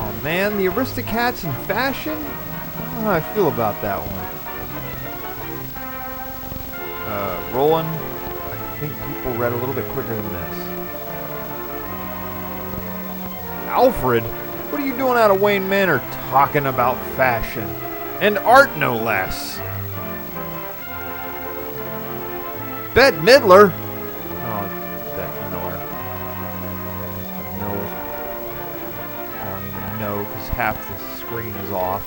Oh man, the Aristocrats in fashion? I don't know how I feel about that one. Rolling. I think people read a little bit quicker than this. Alfred? What are you doing out of Wayne Manor talking about fashion? And art, no less. Bette Midler? Oh, Bette Miller. No. I don't even know because half the screen is off.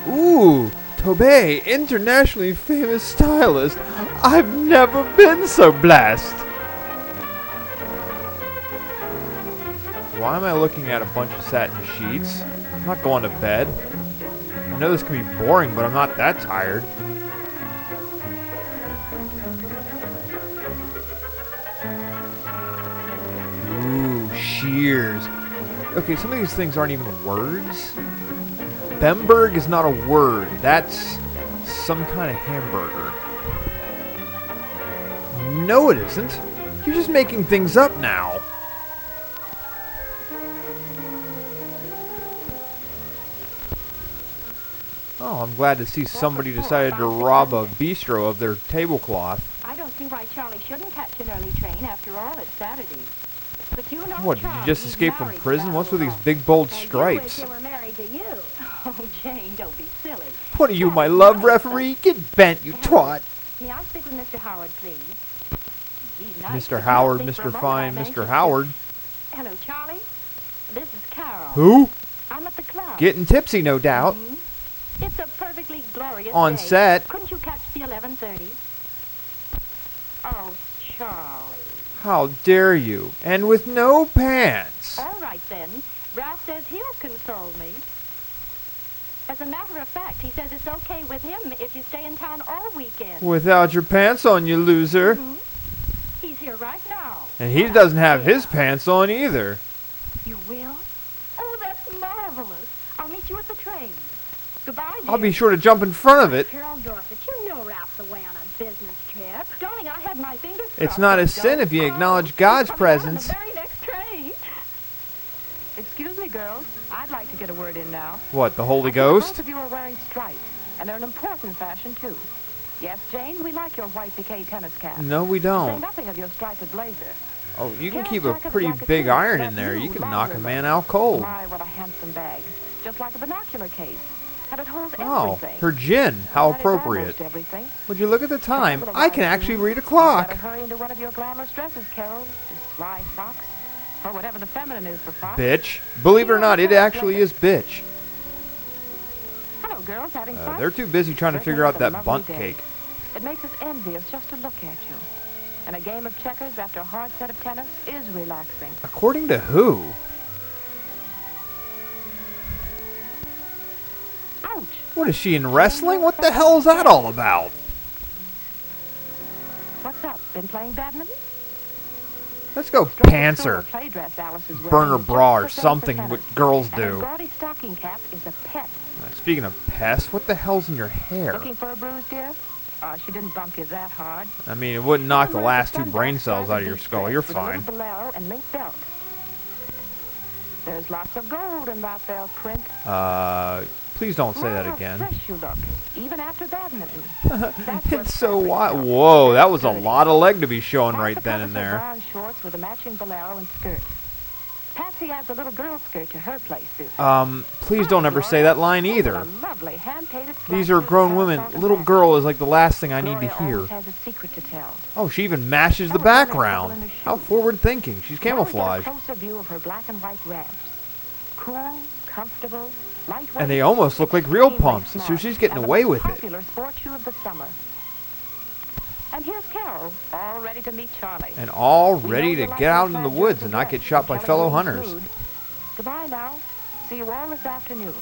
Ooh, Tobey, internationally famous stylist. I've never been so blessed. Why am I looking at a bunch of satin sheets? I'm not going to bed. I know this can be boring, but I'm not that tired. Ooh, shears. Okay, some of these things aren't even words. Bemberg is not a word. That's some kind of hamburger. No, it isn't. You're just making things up now. Oh, I'm glad to see somebody decided to rob a bistro of their tablecloth. I don't see why Charlie shouldn't catch an early train. After all, it's Saturday. But you know, What, did you just escape from prison? What's with these big bold stripes? You wish you were married to you. Oh, Jane, don't be silly. What are you, my love referee? Get bent, you twat. May I speak with Mr. Howard, please? He's nice, Mr. Howard, Mr. Fine, Mr. Howard. Hello, Charlie. This is Carol. Who? I'm at the club. Getting tipsy, no doubt. It's a perfectly glorious On day. set. Couldn't you catch the 11:30? Oh, Charlie. How dare you? And with no pants. All right, then. Ralph says he'll console me. As a matter of fact, he says it's okay with him if you stay in town all weekend. Without your pants on, you loser. He's here right now. And he doesn't have his pants on either. You will? Oh, that's marvelous. I'll meet you at the train. Goodbye, dear. I'll be sure to jump in front of it. Carol Dorset, you know Ralph's away on a business trip. Darling, I had my fingers crossed. It's not a sin if you acknowledge God's presence. On the very next train. Excuse me, girls. I'd like to get a word in now. What, the Holy Both Ghost? of you are wearing stripes, and they're an important fashion, too. Yes, Jane, we like your white piqué tennis cap. No, we Say don't. nothing of your striped blazer. Oh, you can Carol's keep a jacket's pretty like a big suit, iron that in there. You new, can knock a longer man look. out cold. My, what a handsome bag. Just like a binocular case. And it holds Oh, everything. her gin. How That is appropriate. almost everything. Would you look at the time? Little I can guy, actually read a You clock. better hurry into one of your glamorous dresses, Carol. This fly fox. Or whatever the feminine is for fox. Bitch. Believe it or not, it actually is bitch. Hello, girls. Having fun? They're too busy trying to figure out that bunt cake. It makes us envious just to look at you. And a game of checkers after a hard set of tennis is relaxing. According to who? Ouch! What is she in wrestling? What the hell is that all about? What's up? Been playing badminton? Let's go pants her. Burn her bra or something, what girls And a do. gaudy stocking cap is a pet. Speaking of pests, what the hell's in your hair? Looking for a bruise, dear? She didn't bump you that hard. I mean, it wouldn't knock the last two brain cells out of your skull. You're fine. With a little bolero and link belt. There's lots of gold in that there print. Please don't say that How again. fresh you look, even after badminton. That's It's so wild. Whoa, that was a lot of leg to be showing right then and there. Brown shorts with a matching bolero and skirt. Patsy adds a little girl skirt to her play suit. Please don't ever say that line either. A lovely hand-painted These are grown women. Little girl is like the last thing I need to Gloria hear. always has a secret to tell. Oh, she even matches the background. How forward thinking. She's camouflaged. Now we get a closer view of her black and white ramps. Cool, comfortable, lightweight. And they almost look like real extremely pumps, so smart, she's getting and the away most with it. Popular sport shoe of the summer. And here's Carol, all ready to meet Charlie. And all We ready know to you like get out your in the fine woods dress and not get dress, shot by Kelly fellow Green hunters. food. Goodbye now. See you all this afternoon.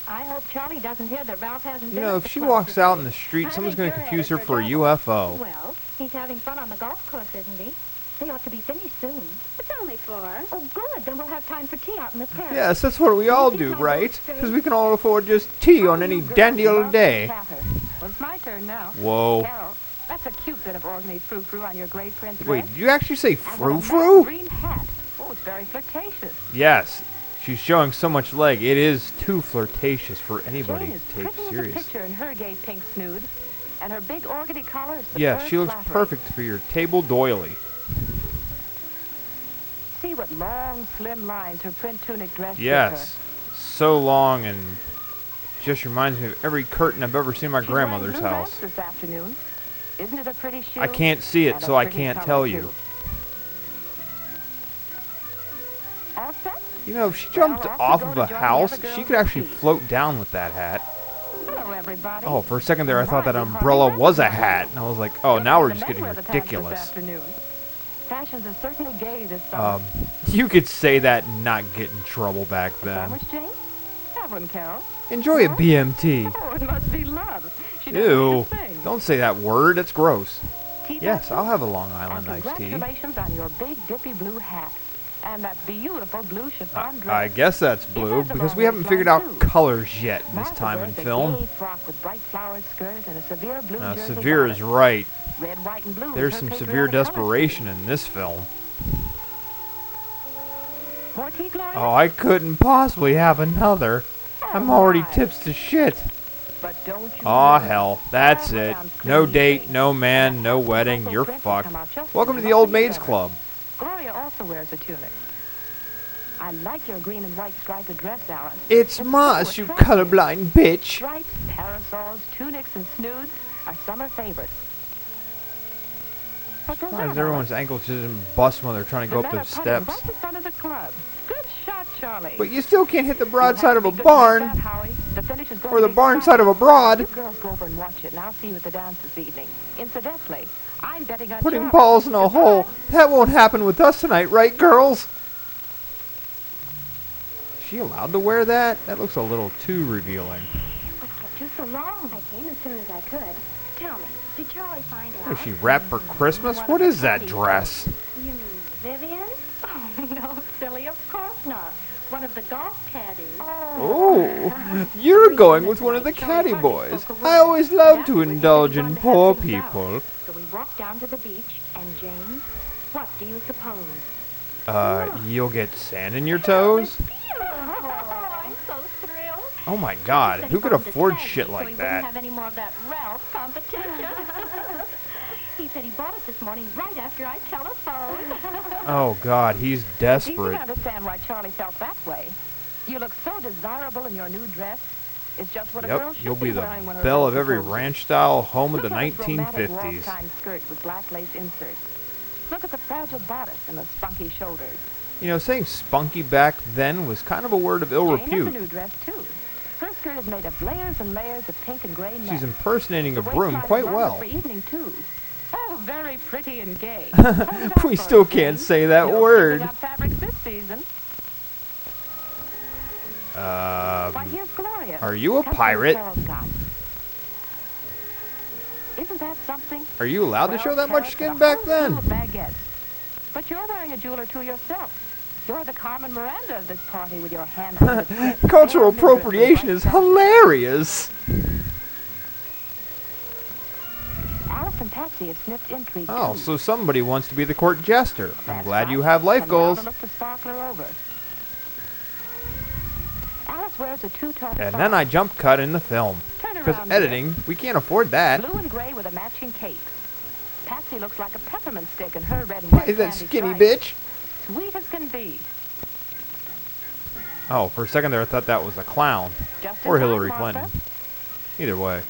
I hope Charlie doesn't hear that Ralph hasn't You been know, at if the she club walks out today. in the street, I someone's think going to you're confuse her headed for a devil. UFO. Well, he's having fun on the golf course, isn't he? They ought to be finished soon. It's only 4. Oh, good. Then we'll have time for tea out in the terrace. Yes, that's what we all do, right? Because we can all afford just tea on any dandy old day. Well, it's my turn now. Whoa. Carol, That's a cute bit of organdy frou-frou on your gray print dress. Wait, did you actually say And with a frou-frou? green hat. Oh, it's very flirtatious. Yes. She's showing so much leg. It is too flirtatious for anybody Jane is to take pretty as a serious. picture in her gay pink snood, and her big organdy collar is Yeah, superb she looks flattery. perfect for your table doily. See what long, slim lines her print tunic dress gives Yes. So long and just reminds me of every curtain I've ever seen in my her. She's wearing grandmother's blue house. vest this afternoon. Isn't it a pretty shoe? I can't see it, And a so I pretty can't color, tell too. you. All set? You know, if she Well, jumped off we off go of to a join the house, other she girls could at actually tea. float down with that hat. Hello, everybody. Oh, for a second there I thought that My, you hardly umbrella was a recognize hat, you. and I was like, oh, Don't now even we're the just men getting wear the pants this ridiculous. afternoon. Fashions are certainly gay this summer. You could say that and not get in trouble back then. Sandwich, Jane? Have one, Carol. Enjoy a Huh? BMT. Oh, it must be love. She doesn't Ew. need a thing. Don't say that word, it's gross. Tea Yes, back, I'll have a Long and Island iced tea. congratulations on your big dippy blue hat and that beautiful blue chiffon dress. I guess that's blue, has a because long we haven't figured waistline, out too. colors yet this Martha time in wears a film. gay frock with bright flowered skirt and a severe blue jersey Severe bonnet. is right. Red, white, and blue. is There's her some severe patriotic color desperation scheme. in this film. More tea, Gloria? Oh, I couldn't possibly have another. I'm already my. tips to shit. But don't you Aw, know, hell. That's Sarah it. Brown's No clean date, face. no man, no And wedding. that You're print fucked. come out just Welcome to as the Old lovely Maids as ever. Club. Gloria also wears a tunic. I like your green and white striped dress, Alice. It's It's Moss, so you attractive. colorblind bitch. Stripes, parasols, tunics, and snoods are summer favorites. What goes on, Sometimes everyone's ankles just bust when they're trying to go up the those men are putting steps. right in front of the club. Good shot, Charlie. But you still can't hit the You broadside have of to a be good barn, at that, Howie. The finish is going or to the be barn fun. side of a broad. You girls go over and watch it, and I'll see you at the dance this evening. Incidentally, I'm betting on Putting Charlie. balls in a Goodbye. hole. That won't happen with us tonight, right, girls? Is she allowed to wear that? That looks a little too revealing. What kept you so long? I came as soon as I could. Tell me, did Charlie find out? Is she wrapped for Christmas? What is that dress? You mean Vivian? Oh, no, silly, of course not. One of the golf caddies. Oh, you're going with one of the caddy boys. I always love to indulge in poor people. So we walked down to the beach, and James, what do you suppose? You'll get sand in your toes? Oh, I'm so thrilled. Oh my god, Said who he could wanted to afford tag me shit so like he that? wouldn't have any more of that Ralph competition. He said he bought it this morning right after I telephoned. Oh god, he's It's easy to desperate. understand why Charlie felt that way. You look so desirable in your new dress. It's just what a girl Yep, should you'll be the wearing when her belle girl of every proposes. ranch-style home of the Look at that romantic 1950s. wall-time skirt with black lace inserts. Look at the fragile bodice and the spunky shoulders. You know, saying spunky back then was kind of a word of ill Jane has a repute. new dress too. Her skirt is made of layers and layers of pink and gray net. She's impersonating a The broom waistline is quite longer well. For evening too. Oh, very pretty and gay. Hold it up We for still us, can't Jane. say that No word. picking out fabrics this season. Why, here's Gloria. Are you a Come to pirate? Carol's got. Isn't that something? Are you allowed to Well, show that much carrots skin and a back whole then? slew of baguettes. But you're wearing a jewel or two yourself. You're the Carmen Miranda of this party with your hand. Cultural appropriation is hilarious. Alice and Patsy have sniffed intrigue. Oh, too. so somebody wants to be the court jester. I'm That's glad you right. have life And now goals. to look the sparkler over. Alice wears a two-tone And sock. then I jump cut in the film. Turn Because around, editing, we can't afford that. dear. Blue and gray with a matching cape. Patsy looks like a peppermint stick in her red and white Is that candy skinny stripes. bitch? Sweet as can be. Oh, for a second there I thought that was a clown. Just Or in time, Hillary Martha. Clinton. Either way.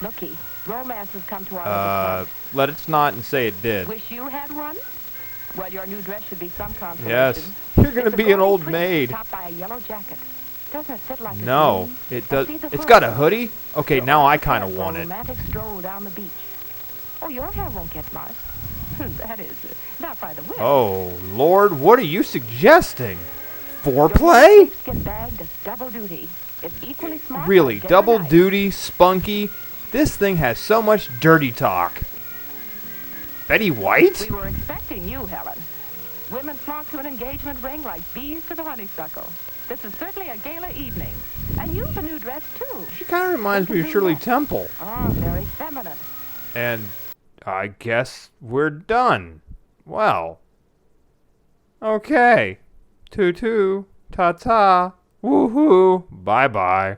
Looky, romance has come to our little Let it snot and say it did. club. Wish you had one? Well, your new dress should be some consolation. Yes. You're gonna It's a be an gold old print maid. topped by a yellow jacket. Doesn't it fit like a No, dream? it And does. see the It's hood. got a hoodie? Okay, You're now all I prepared kind of for a want it. romantic stroll down the beach. Oh, your hair won't get much. That is, not by the wind. Oh, Lord, what are you suggesting? Foreplay? Skin bag does double duty. It's equally smart. Really, as day or double night. duty, spunky. This thing has so much dirty talk. Betty White? We were expecting you, Helen. Women flock to an engagement ring like bees to the honeysuckle. This is certainly a gala evening. And you've a new dress, too. She kind of reminds me of Shirley Temple. Oh, very feminine. And I guess we're done. Well. Okay. Toot toot. Ta-ta. Woohoo. Bye-bye.